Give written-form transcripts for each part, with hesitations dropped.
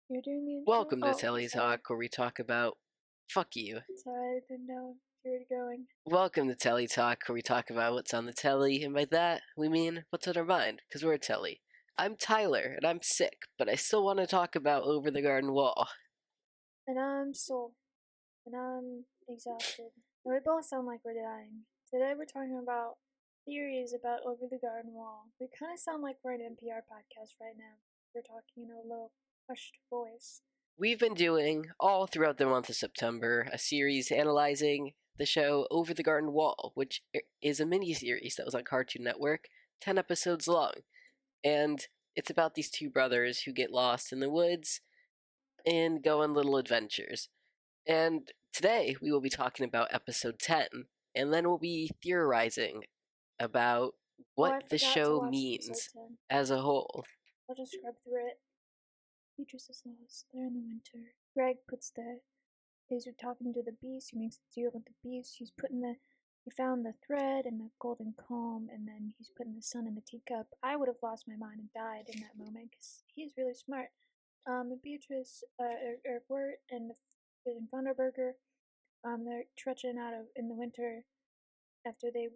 You're doing the intro? Welcome to Telly Talk, where we talk about fuck you. Sorry, I didn't know you were going. Welcome to Telly Talk, where we talk about what's on the telly, and by that we mean what's on our mind, because we're a telly. I'm Tyler, and I'm sick, but I still want to talk about Over the Garden Wall. And I'm Soul. And I'm exhausted. And we both sound like we're dying. Today we're talking about theories about Over the Garden Wall. We kind of sound like we're an NPR podcast right now. We're talking in a low, hushed voice. We've been doing, all throughout the month of September, a series analyzing the show Over the Garden Wall, which is a mini-series that was on Cartoon Network, 10 episodes long. And it's about these two brothers who get lost in the woods and go on little adventures. And today we will be talking about episode 10, and then we'll be theorizing about what the show means as a whole. I'll just scrub through it. Beatrice is lost. They're in the winter. Greg puts he's talking to the beast. He makes a deal with the beast. He found the thread and the golden comb, and then he's putting the sun in the teacup. I would have lost my mind and died in that moment because he's really smart. Beatrice, Wirt and Funderburger, they're trudging in the winter after they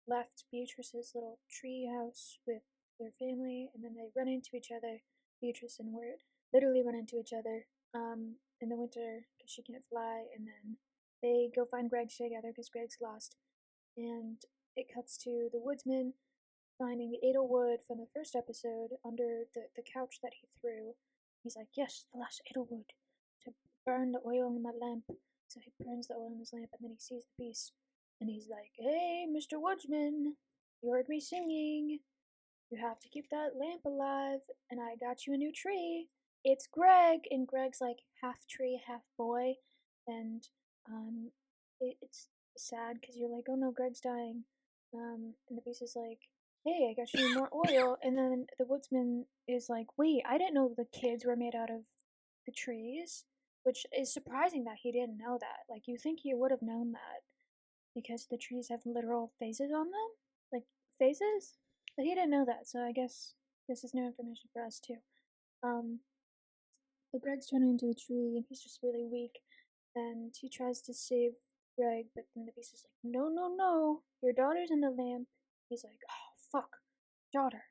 left Beatrice's little tree house with their family, and then they run into each other. Beatrice and Wirt literally run into each other in the winter because she can't fly, and then they go find Greg together because Greg's lost. And it cuts to the woodsman finding the Edelwood from the first episode under the couch that he threw. He's like, yes, the last Edelwood to burn the oil in my lamp. So he burns the oil in his lamp, and then he sees the beast. And he's like, hey, Mr. Woodsman, you heard me singing. You have to keep that lamp alive, and I got you a new tree. It's Greg. And Greg's like half tree, half boy. And it's sad because you're like, oh no, Greg's dying. And the beast is like, hey, I got you more oil. And then the woodsman is like, wait, I didn't know the kids were made out of the trees, which is surprising that he didn't know that. Like, you think he would have known that because the trees have literal faces on them? Like, faces? But he didn't know that, so I guess this is new information for us too. But Greg's turning into the tree, and he's just really weak, and he tries to save Greg, but then the beast is like, no, no, no, your daughter's in the lamp. He's like, oh, fuck, daughter.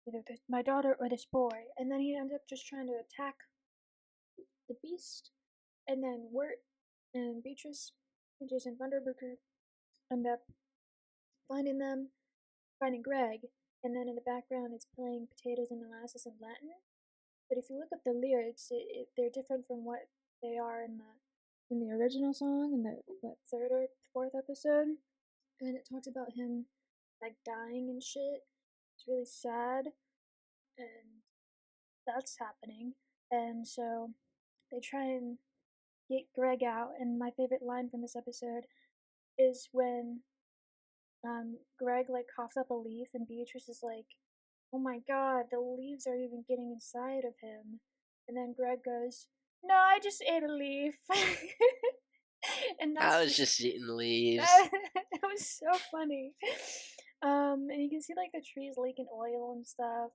Either my daughter or this boy. And then he ends up just trying to attack the beast, and then Wirt and Beatrice and Jason Vanderburger end up finding Greg, and then in the background it's playing Potatoes and Molasses in Latin. But if you look up the lyrics, they're different from what they are in the original song in the third or fourth episode, and it talks about him like dying and shit. It's really sad, and that's happening. And so they try and get Greg out. And my favorite line from this episode is when Greg like coughs up a leaf, and Beatrice is like, "Oh my god, the leaves are even getting inside of him." And then Greg goes, "No, I just ate a leaf." And I was just eating leaves. That was so funny. And you can see like the trees leaking oil and stuff,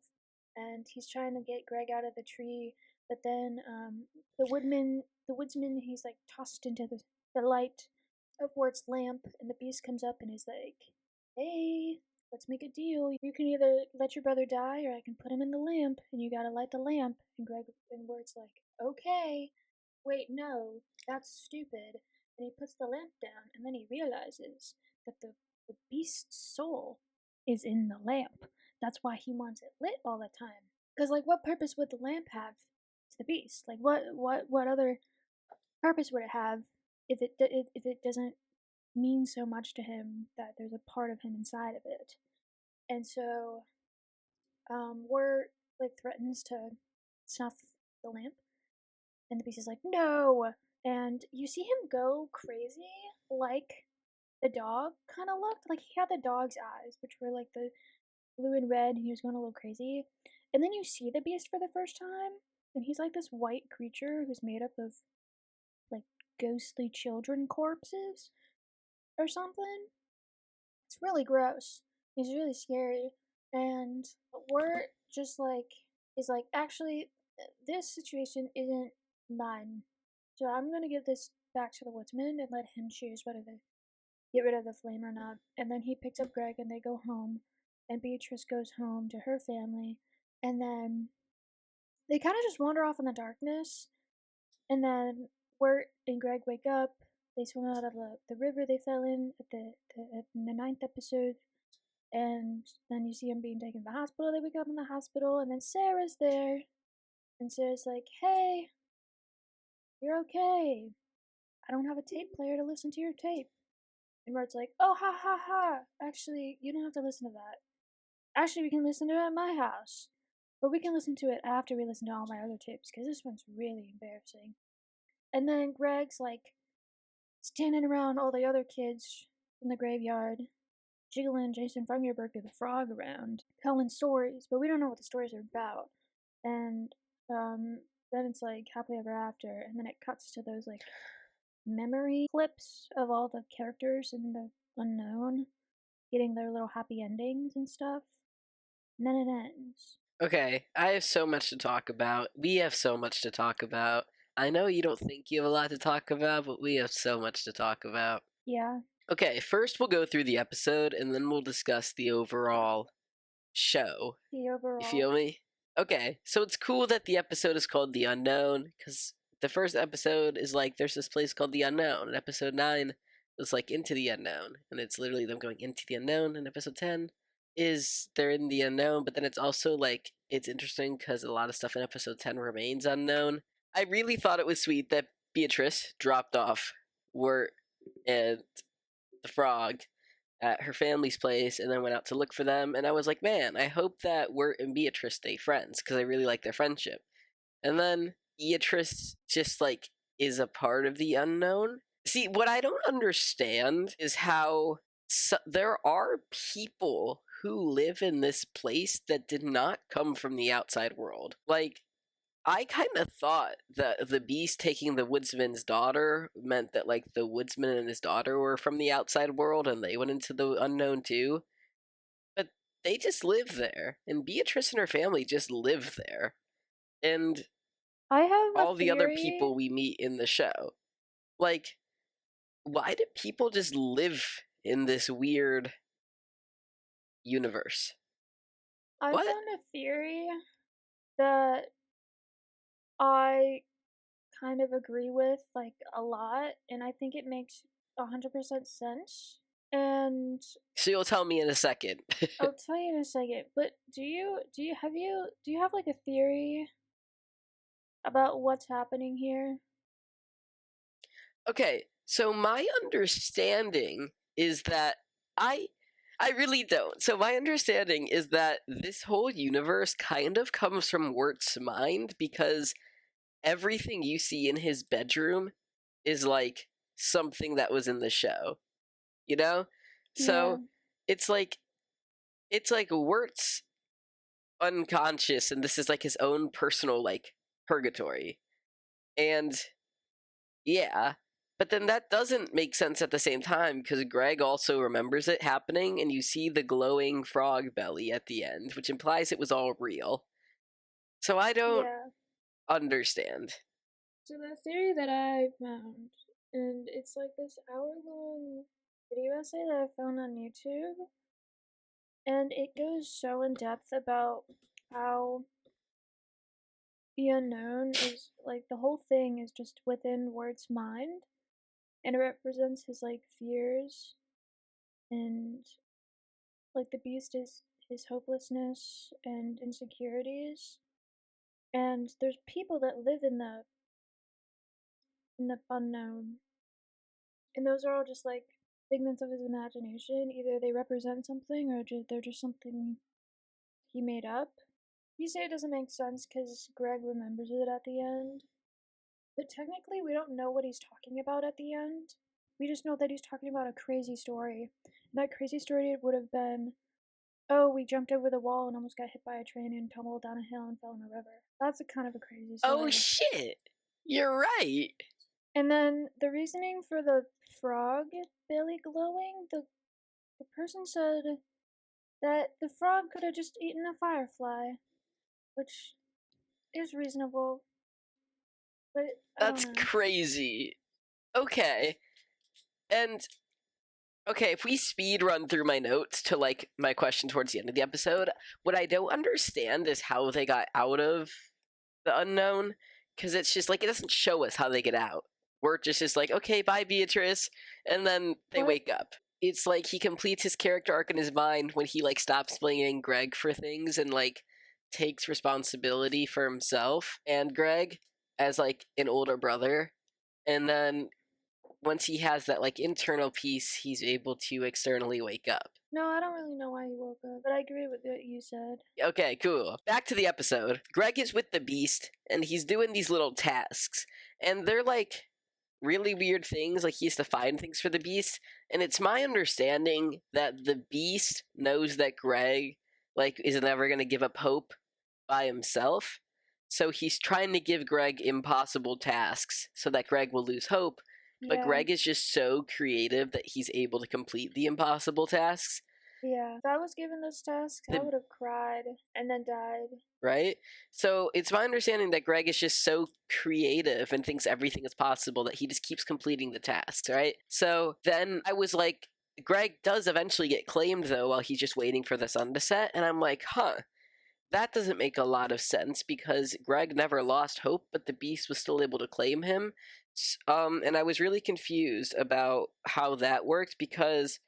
and he's trying to get Greg out of the tree, but then the woodsman, he's like tossed into the light of Wirt's lamp, and the beast comes up and is like, hey, let's make a deal. You can either let your brother die or I can put him in the lamp, and you gotta light the lamp. And Greg and Wirt's like, okay. Wait, no, that's stupid. And he puts the lamp down, and then he realizes that the beast's soul is in the lamp. That's why he wants it lit all the time. Because, like, what purpose would the lamp have to the beast? Like, what other purpose would it have if it doesn't mean so much to him that there's a part of him inside of it? And so, Wirt like threatens to snuff the lamp, and the beast is like, no. And you see him go crazy, like the dog kind of looked. Like he had the dog's eyes, which were like the blue and red, and he was going a little crazy. And then you see the beast for the first time, and he's like this white creature who's made up of like ghostly children corpses or something. It's really gross. He's really scary. And Wirt just like is like, actually, this situation isn't mine. So I'm gonna give this back to the woodsman and let him choose whether to get rid of the flame or not. And then he picks up Greg and they go home. And Beatrice goes home to her family. And then they kind of just wander off in the darkness. And then Wirt and Greg wake up. They swim out of the river they fell in in the ninth episode. And then you see him being taken to the hospital. They wake up in the hospital. And then Sarah's there. And Sarah's like, hey, you're okay. I don't have a tape player to listen to your tape. And Wirt's like, oh, ha ha ha. Actually, you don't have to listen to that. Actually, we can listen to it at my house. But we can listen to it after we listen to all my other tapes, because this one's really embarrassing. And then Greg's like standing around all the other kids in the graveyard, jiggling Jason Fungerberg the frog around, telling stories, but we don't know what the stories are about. And then it's like happily ever after, and then it cuts to those like memory clips of all the characters in the unknown getting their little happy endings and stuff. And then it ends. Okay, I have so much to talk about. We have so much to talk about. I know you don't think you have a lot to talk about, but we have so much to talk about. Yeah. Okay, first we'll go through the episode and then we'll discuss the overall show. The overall. You feel me? Okay, so it's cool that the episode is called The Unknown, because the first episode is like, there's this place called The Unknown, and episode 9 is like Into the Unknown, and it's literally them going into the unknown, and episode 10 is they're in the unknown, but then it's also like, it's interesting because a lot of stuff in episode 10 remains unknown. I really thought it was sweet that Beatrice dropped off Wirt and the frog at her family's place and then went out to look for them. And I was like, man, I hope that Wirt and Beatrice stay friends because I really like their friendship. And then Beatrice just like is a part of the unknown. See, what I don't understand is how there are people who live in this place that did not come from the outside world. Like, I kind of thought that the beast taking the woodsman's daughter meant that, like, the woodsman and his daughter were from the outside world and they went into the unknown too. But they just live there. And Beatrice and her family just live there. And I have all the other theory. people we meet in the show. Like, why do people just live in this weird universe? I What? found a theory that I kind of agree with like a lot, and I think it makes 100% sense. And So you'll tell me in a second. I'll tell you in a second. But do you have like a theory about what's happening here? Okay, so my understanding is that I really don't. So my understanding is that this whole universe kind of comes from Wirt's mind because everything you see in his bedroom is like something that was in the show. You know? So it's like Wirt's unconscious and this is like his own personal like purgatory. And yeah, but then that doesn't make sense at the same time because Greg also remembers it happening and you see the glowing frog belly at the end, which implies it was all real. So I don't understand. So the theory that I found, and it's like this hour-long video essay that I found on YouTube, and it goes so in depth about how the unknown is like the whole thing is just within Ward's mind, and it represents his like fears and like the beast is his hopelessness and insecurities. And there's people that live in the unknown, and those are all just like figments of his imagination. Either they represent something or they're just something he made up. You say it doesn't make sense because Greg remembers it at the end, but technically we don't know what he's talking about at the end. We just know that he's talking about a crazy story. And that crazy story would have been, oh, we jumped over the wall and almost got hit by a train and tumbled down a hill and fell in a river. That's a kind of a crazy story. Oh shit! You're right! And then the reasoning for the frog belly glowing, the person said that the frog could have just eaten a firefly, which is reasonable, but I don't That's know. crazy. Okay. And okay, if we speed run through my notes to like my question towards the end of the episode, what I don't understand is how they got out of the unknown, because it's just like it doesn't show us how they get out. We're just like, okay, bye, Beatrice, and then they What? wake up. It's like he completes his character arc in his mind when he like stops blaming Greg for things and like takes responsibility for himself and Greg as like an older brother, and then once he has that like internal peace, he's able to externally wake up. No, I don't really know why he woke up, but I agree with what you said. Okay, cool. Back to the episode. Greg is with the Beast, and he's doing these little tasks, and they're like really weird things. Like he has to find things for the Beast, and it's my understanding that the Beast knows that Greg like is never gonna give up hope by himself. So he's trying to give Greg impossible tasks so that Greg will lose hope. But Yeah. Greg is just so creative that he's able to complete the impossible tasks. Yeah. If I was given those tasks, I would have cried and then died. Right? So it's my understanding that Greg is just so creative and thinks everything is possible that he just keeps completing the tasks, right? So then I was like, Greg does eventually get claimed though while he's just waiting for the sun to set, and I'm like, huh, that doesn't make a lot of sense because Greg never lost hope, but the Beast was still able to claim him. And I was really confused about how that worked because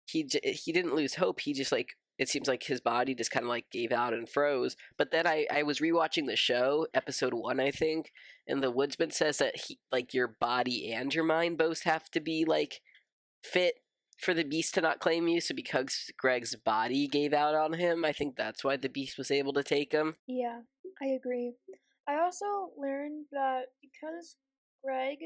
he didn't lose hope. He just like it seems like his body just kind of like gave out and froze. But then I was rewatching the show, episode 1, I think, and the woodsman says that he like your body and your mind both have to be like fit for the Beast to not claim you. So because Greg's body gave out on him, I think that's why the Beast was able to take him. Yeah, I agree. I also learned that because Greg,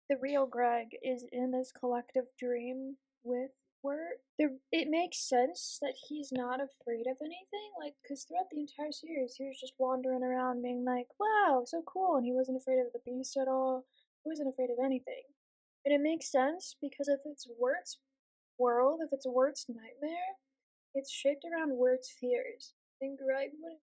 the real Greg, is in this collective dream with Wirt, it makes sense that he's not afraid of anything. Like, because throughout the entire series, he was just wandering around being like, wow, so cool. And he wasn't afraid of the Beast at all. He wasn't afraid of anything. And it makes sense because if it's Wirt's world, if it's Wirt's nightmare, it's shaped around Wirt's fears. And Greg would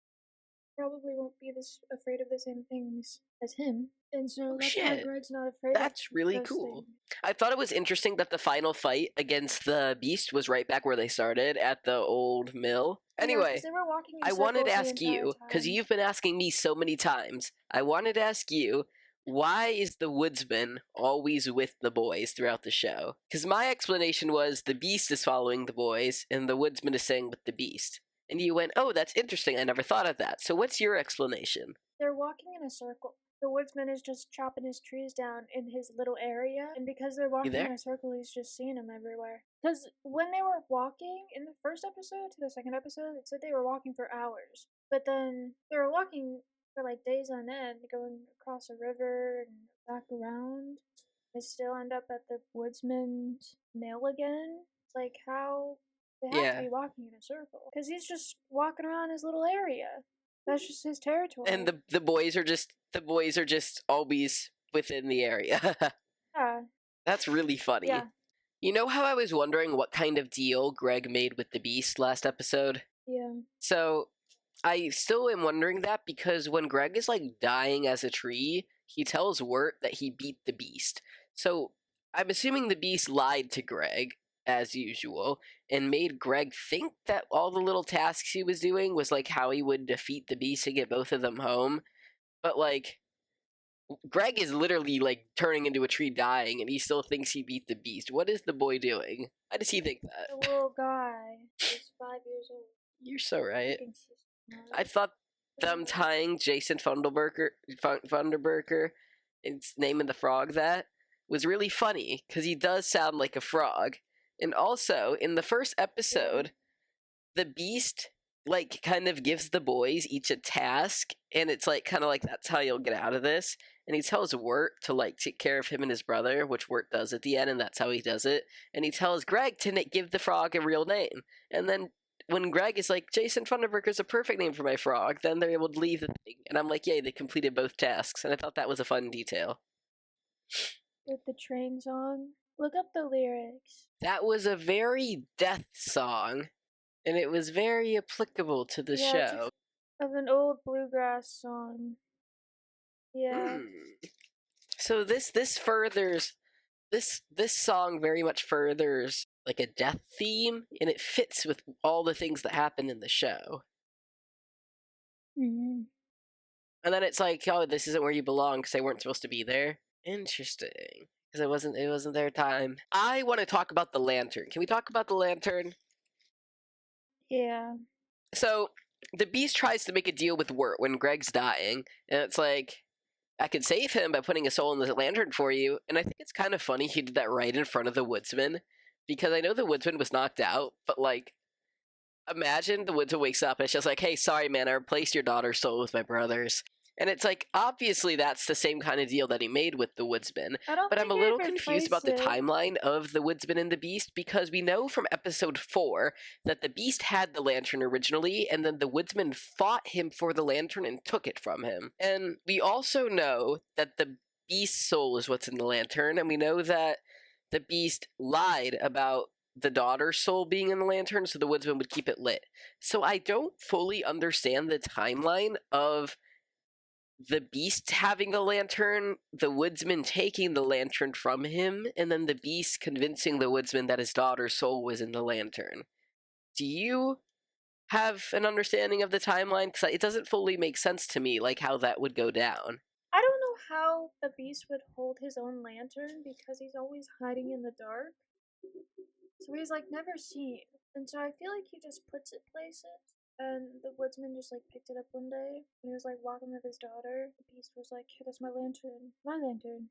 probably won't be this afraid of the same things as him. And so Oh that's why shit. Greg's not afraid That's of really those cool. things. I thought it was interesting that the final fight against the Beast was right back where they started at the old mill. Anyway, Yeah, they were walking in I wanted to circles ask the entire you, because time. you've been asking me so many times, I wanted to ask you, why is the woodsman always with the boys throughout the show? Because my explanation was the Beast is following the boys, and the woodsman is staying with the Beast. And you went, oh, that's interesting, I never thought of that. So what's your explanation? They're walking in a circle. The woodsman is just chopping his trees down in his little area, and because they're walking in a circle, he's just seeing them everywhere. Because when they were walking in the first episode to the second episode, it said they were walking for hours. But then they were walking for like days on end, going across a river and back around. They still end up at the woodsman's mill again. Like, how they have to be walking in a circle because he's just walking around his little area. That's just his territory. And the boys are just always within the area. Yeah. That's really funny. Yeah. You know how I was wondering what kind of deal Greg made with the Beast last episode? Yeah. So I still am wondering that because when Greg is like dying as a tree, he tells Wirt that he beat the Beast. So I'm assuming the Beast lied to Greg, as usual, and made Greg think that all the little tasks he was doing was like how he would defeat the Beast to get both of them home. But like, Greg is literally like turning into a tree dying, and he still thinks he beat the Beast. What is the boy doing? Why does he think that? The little guy is 5 years old. You're so right. He thinks he's smart. I thought them tying Jason Funderburker, and naming the frog that was really funny because he does sound like a frog. And also in the first episode, the Beast like kind of gives the boys each a task, and it's like kind of like that's how you'll get out of this. And he tells Wirt to like take care of him and his brother, which Wirt does at the end, and that's how he does it. And he tells Greg to give the frog a real name, and then when Greg is like, Jason Funderburker is a perfect name for my frog, then they're able to leave the thing. And I'm like, yay, they completed both tasks. And I thought that was a fun detail. With the train song. Look up the lyrics. That was a very death song, and it was very applicable to the show. Of an old bluegrass song. Yeah. So this furthers this song very much furthers like a death theme, and it fits with all the things that happen in the show. Mm-hmm. And then it's like, oh, this isn't where you belong because they weren't supposed to be there. Interesting, because it wasn't their time. I want to talk about the lantern. Can we talk about the lantern? Yeah. So the Beast tries to make a deal with Wirt when Greg's dying, and it's like, I could save him by putting a soul in the lantern for you. And I think it's kind of funny he did that right in front of the woodsman, because I know the woodsman was knocked out, but like, imagine the woodsman wakes up and it's just like, hey, sorry, man, I replaced your daughter's soul with my brother's. And it's like, obviously that's the same kind of deal that he made with the woodsman. I don't But I'm think a he little confused about the replaced it. timeline of the woodsman and the beast, because we know from episode 4 that the beast had the lantern originally, and then the woodsman fought him for the lantern and took it from him. And we also know that the beast's soul is what's in the lantern, and we know that the beast lied about the daughter's soul being in the lantern so the woodsman would keep it lit. So I don't fully understand the timeline of the beast having the lantern, the woodsman taking the lantern from him, and then the beast convincing the woodsman that his daughter's soul was in the lantern. Do you have an understanding of the timeline? Because it doesn't fully make sense to me, like how that would go down. I don't know how the beast would hold his own lantern because he's always hiding in the dark. So he's like never seen. And so I feel like he just puts it places. And the woodsman just like picked it up one day when he was like walking with his daughter. The beast was like, "Hey, that's my lantern. My lantern."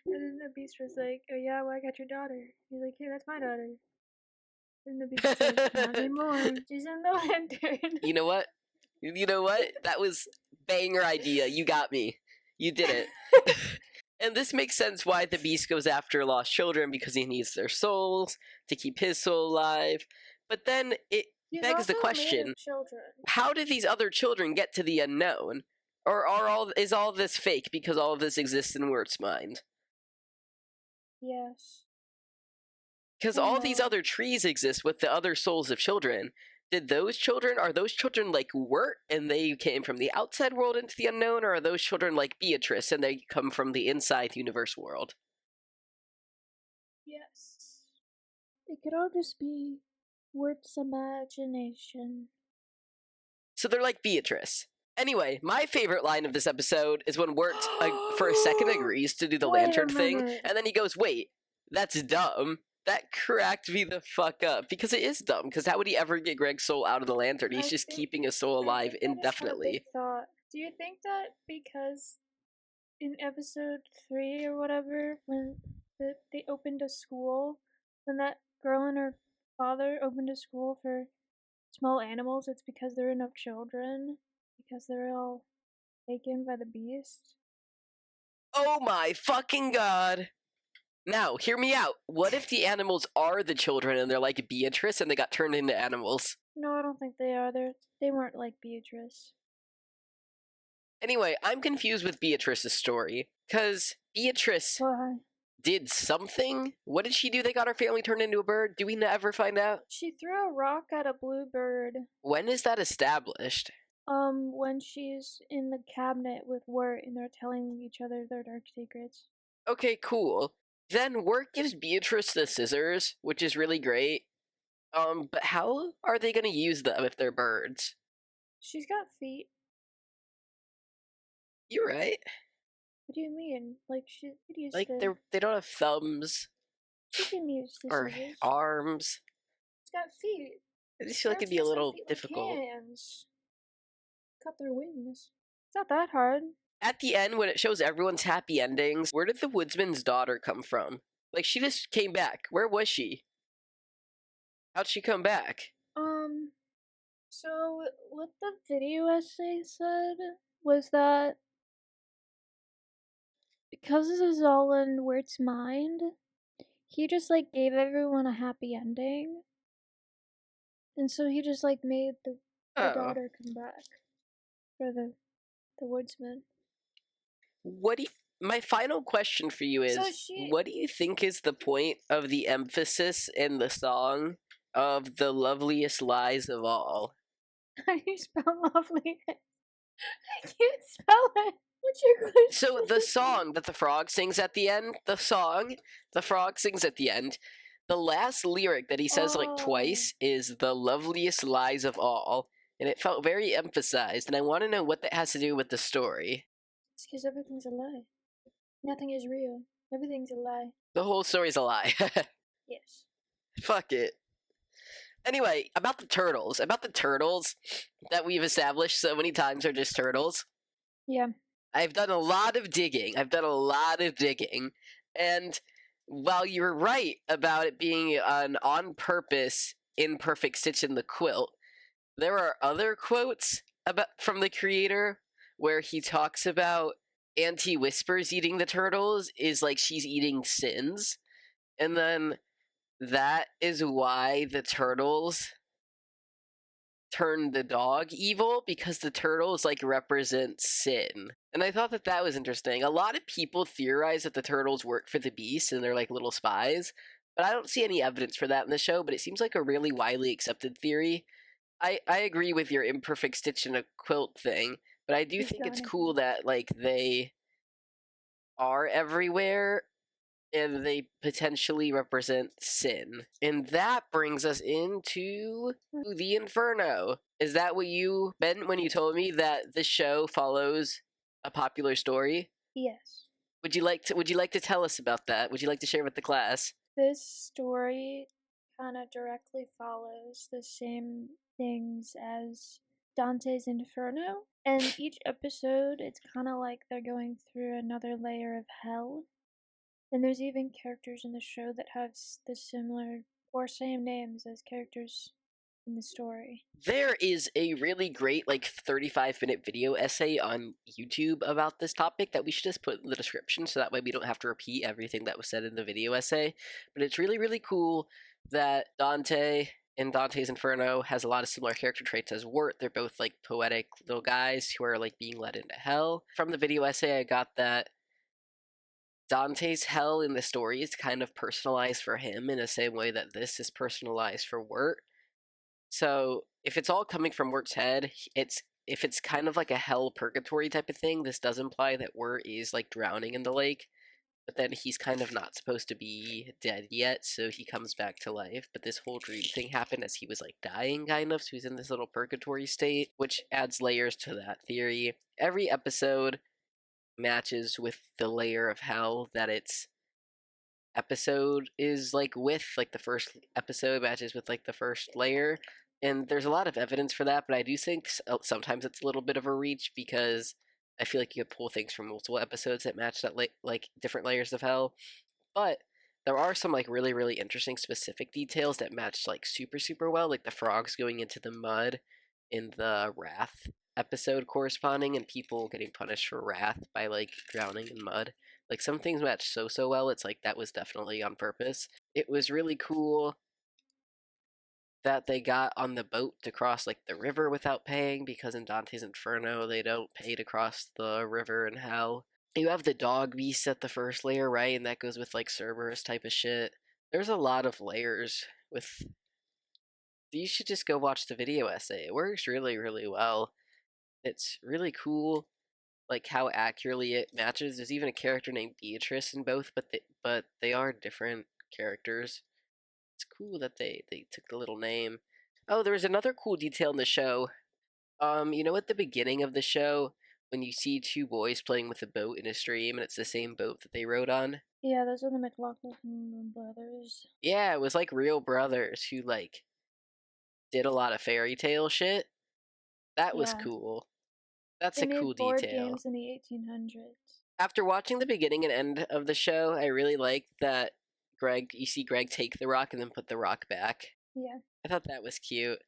And then the beast was like, "Oh yeah, well I got your daughter." He's like, "Hey, that's my daughter." And the beast was like, "Not anymore. She's in the lantern." You know what? You know what? That was banger idea. You got me. You did it. And this makes sense why the beast goes after lost children, because he needs their souls to keep his soul alive. But then it He's begs the also made question, of children. how did these other children get to the unknown? Or is all this fake because all of this exists in Wirt's mind? Yes. Because Oh all these no. other trees exist with the other souls of children. Are those children like Wirt and they came from the outside world into the unknown, or are those children like Beatrice and they come from the inside universe world? Yes. It could all just be Wirt's imagination. So they're like Beatrice. Anyway, my favorite line of this episode is when Wirt, for a second, agrees to do the Wait a lantern thing, minute. and then he goes, wait, that's dumb. That cracked me the fuck up, because it is dumb, because how would he ever get Greg's soul out of the lantern? He's just keeping his soul alive indefinitely. Thought. Do you think that because in episode 3 or whatever, when they opened a school, when that girl and her father opened a school for small animals, it's because there are enough children? Because they're all taken by the beast? Oh my fucking god! Now, hear me out. What if the animals are the children and they're like Beatrice and they got turned into animals? No, I don't think they are. They weren't like Beatrice. Anyway, I'm confused with Beatrice's story, because Beatrice Why? did something? What did she do that got her family turned into a bird? Do we never find out? She threw a rock at a blue bird. When is that established? When she's in the cabinet with Wirt and they're telling each other their dark secrets. Okay, cool. Then Wirt gives Beatrice the scissors, which is really great. But how are they gonna use them if they're birds? She's got feet. You're right. What do you mean? Like she could use Like they don't have thumbs She can use the or scissors. arms. She's got feet. I just feel like it'd be a little difficult. Like hands. Cut their wings. It's not that hard. At the end, when it shows everyone's happy endings, where did the woodsman's daughter come from? Like, she just came back. Where was she? How'd she come back? So what the video essay said was that because this is all in Wirt's mind, he just like gave everyone a happy ending. And so he just like made the daughter come back for the woodsman. My final question for you is, what do you think is the point of the emphasis in the song of the loveliest lies of all? How do you spell lovely? I can't spell it. What's your question? So the song that the frog sings at the end, the frog sings at the end, the last lyric that he says like twice is "the loveliest lies of all," and it felt very emphasized. And I want to know what that has to do with the story. It's because everything's a lie. Nothing is real. Everything's a lie. The whole story's a lie. Yes. Fuck it. Anyway, about the turtles that we've established so many times are just turtles. Yeah. I've done a lot of digging. And while you're right about it being an on purpose imperfect stitch in the quilt, there are other quotes about from the creator where he talks about Auntie Whispers eating the turtles is like she's eating sins. And then that is why the turtles turn the dog evil, because the turtles like represent sin. And I thought that that was interesting. A lot of people theorize that the turtles work for the beast and they're like little spies, but I don't see any evidence for that in the show. But it seems like a really widely accepted theory. I agree with your imperfect stitch in a quilt thing, but I do think it's cool that like they are everywhere and they potentially represent sin. And that brings us into the Inferno. Is that what you meant when you told me that the show follows a popular story? Yes. Would you like to tell us about that? Would you like to share with the class? This story kind of directly follows the same things as Dante's Inferno. And each episode, it's kind of like they're going through another layer of hell. And there's even characters in the show that have the similar or same names as characters in the story. There is a really great, like, 35-minute video essay on YouTube about this topic that we should just put in the description so that way we don't have to repeat everything that was said in the video essay. But it's really, really cool that Dante in Dante's Inferno has a lot of similar character traits as Wirt. They're both, like, poetic little guys who are, like, being led into hell. From the video essay, I got that Dante's hell in the story is kind of personalized for him in the same way that this is personalized for Wirt. So if it's all coming from Wirt's head, if it's kind of like a hell purgatory type of thing, this does imply that Wirt is like drowning in the lake, but then he's kind of not supposed to be dead yet, so he comes back to life. But this whole dream thing happened as he was like dying, kind of, so he's in this little purgatory state, which adds layers to that theory. Every episode matches with the layer of hell that its episode is like with, like the first episode matches with like the first layer, and there's a lot of evidence for that. But I do think sometimes it's a little bit of a reach, because I feel like you could pull things from multiple episodes that match that like different layers of hell. But there are some like really, really interesting specific details that match like super well, like the frogs going into the mud in the wrath episode corresponding, and people getting punished for wrath by like drowning in mud. Like some things match so well, it's like that was definitely on purpose. It was really cool that they got on the boat to cross like the river without paying, because in Dante's Inferno they don't pay to cross the river in hell. You have the dog beast at the first layer, right? And that goes with like Cerberus type of shit. There's a lot of layers with. You should just go watch the video essay. It works really, really well. It's really cool, like how accurately it matches. There's even a character named Beatrice in both, but they are different characters. It's cool that they took the little name. Oh, there was another cool detail in the show. You know, at the beginning of the show, when you see two boys playing with a boat in a stream, and it's the same boat that they rode on. Yeah, those are the McLaughlin brothers. Yeah, it was like real brothers who like did a lot of fairy tale shit. That was cool. That's they a cool made board detail. games in the 1800s. After watching the beginning and end of the show, I really liked that you see Greg take the rock and then put the rock back. Yeah. I thought that was cute.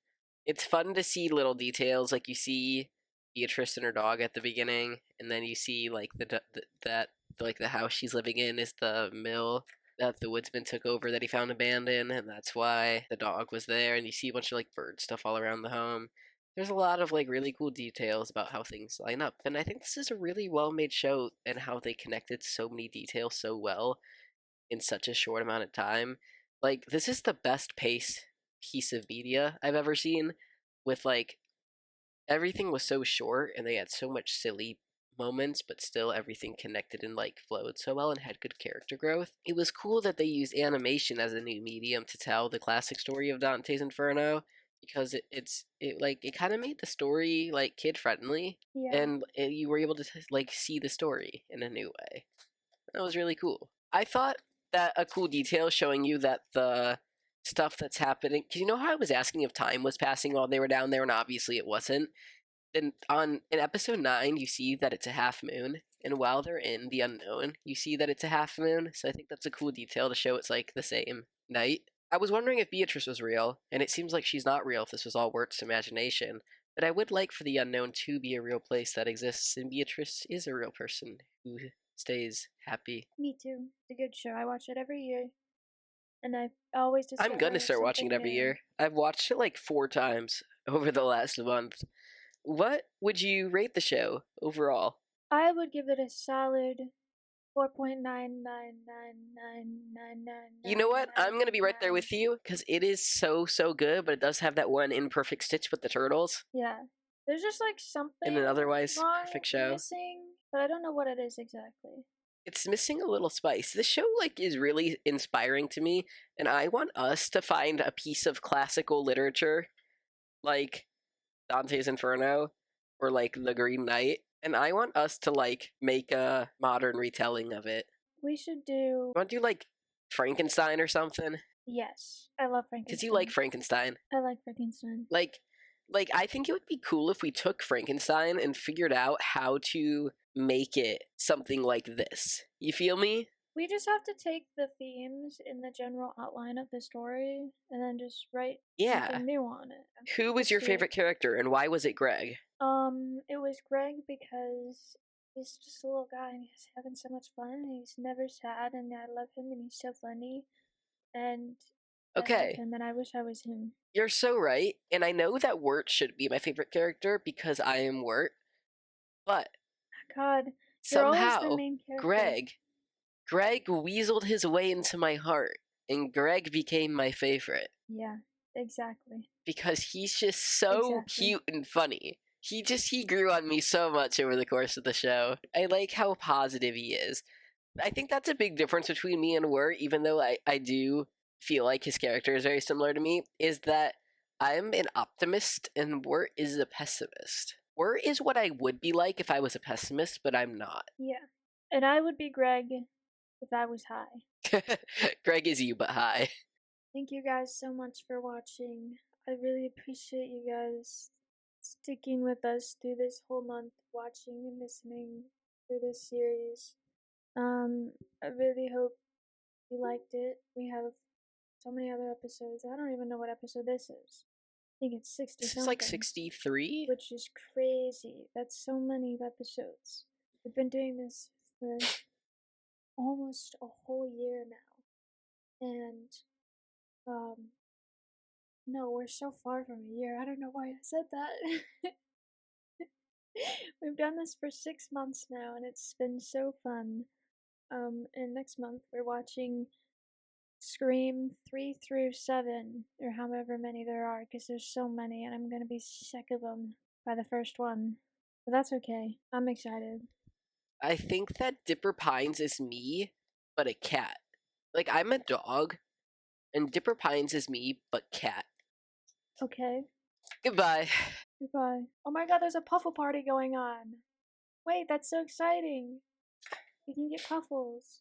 It's fun to see little details, like you see Beatrice and her dog at the beginning, and then you see like the house she's living in is the mill that the woodsman took over that he found abandoned, and that's why the dog was there. And you see a bunch of like bird stuff all around the home. There's a lot of like really cool details about how things line up, and I think this is a really well made show, and how they connected so many details so well in such a short amount of time. Like, this is the best piece of media I've ever seen, with like Everything was so short, and they had so much silly moments, but still everything connected and like flowed so well and had good character growth. It was cool that they used animation as a new medium to tell the classic story of Dante's Inferno because it kind of made the story like kid friendly, Yeah. and you were able to like see the story in a new way. That was really cool. I thought that a cool detail showing you that the stuff that's happening, because you know how I was asking if time was passing while they were down there, and obviously it wasn't. Then in episode 9, you see that it's a half moon, and while they're in the unknown, you see that it's a half moon. So I think that's a cool detail to show it's like the same night. I was wondering if Beatrice was real, and it seems like she's not real if this was all Wirt's imagination. But I would like for the unknown to be a real place that exists, and Beatrice is a real person who stays happy. Me too. It's a good show. I watch it every year, and I always I'm gonna discover start watching something it every new. year. I've watched it like 4 times over the last month. What would you rate the show overall? I would give it a solid 4.9999999. You know what? I'm gonna be right there with you because it is so good, but it does have that one imperfect stitch with the turtles Yeah. There's just like in something an otherwise wrong, perfect show. missing, but I don't know what it is exactly. It's missing a little spice. This show like is really inspiring to me, and I want us to find a piece of classical literature like Dante's Inferno or like The Green Knight, and I want us to like make a modern retelling of it. We should do. Want to do like Frankenstein or something? Yes, I love Because you Frankenstein. like Frankenstein. I like Frankenstein. Like I think it would be cool if we took Frankenstein and figured out how to make it something like this. You feel me? We just have to take the themes in the general outline of the story and then just write Yeah. something new on it. Who was your favorite character and why was it Greg? It was Greg because he's just a little guy and he's having so much fun and he's never sad and I love him and he's so funny and I love Okay, him and I wish I was him. you're so right, and I know that Wirt should be my favorite character because I am Wirt, but God, you're always the somehow main character. Greg weaseled his way into my heart, and Greg became my favorite Yeah, exactly. because he's just so cute and funny. He grew on me so much over the course of the show. I like how positive he is. I think that's a big difference between me and Wirt, even though I do feel like his character is very similar to me, is that I'm an optimist and Wirt is a pessimist. Wirt is what I would be like if I was a pessimist, but I'm not. Yeah. And I would be Greg if I was high. Greg is you, but high. Thank you guys so much for watching. I really appreciate you guys sticking with us through this whole month, watching and listening through this series. I really hope you liked it. We have so many other episodes. I don't even know what episode this is. I think it's 60 This something. is like 63? Which is crazy. That's so many episodes. We've been doing this for almost a whole year now. And, no, we're so far from a year. I don't know why I said that. We've done this for 6 months now, and it's been so fun. And next month we're watching Scream 3 through 7, or however many there are, because there's so many, and I'm gonna be sick of them by the first one. But that's okay. I'm excited. I think that Dipper Pines is me, but a cat. Like, I'm a dog, and Dipper Pines is me, but cat. Okay. Goodbye. Goodbye. Oh my god, there's a puffle party going on. Wait, that's so exciting. We can get puffles.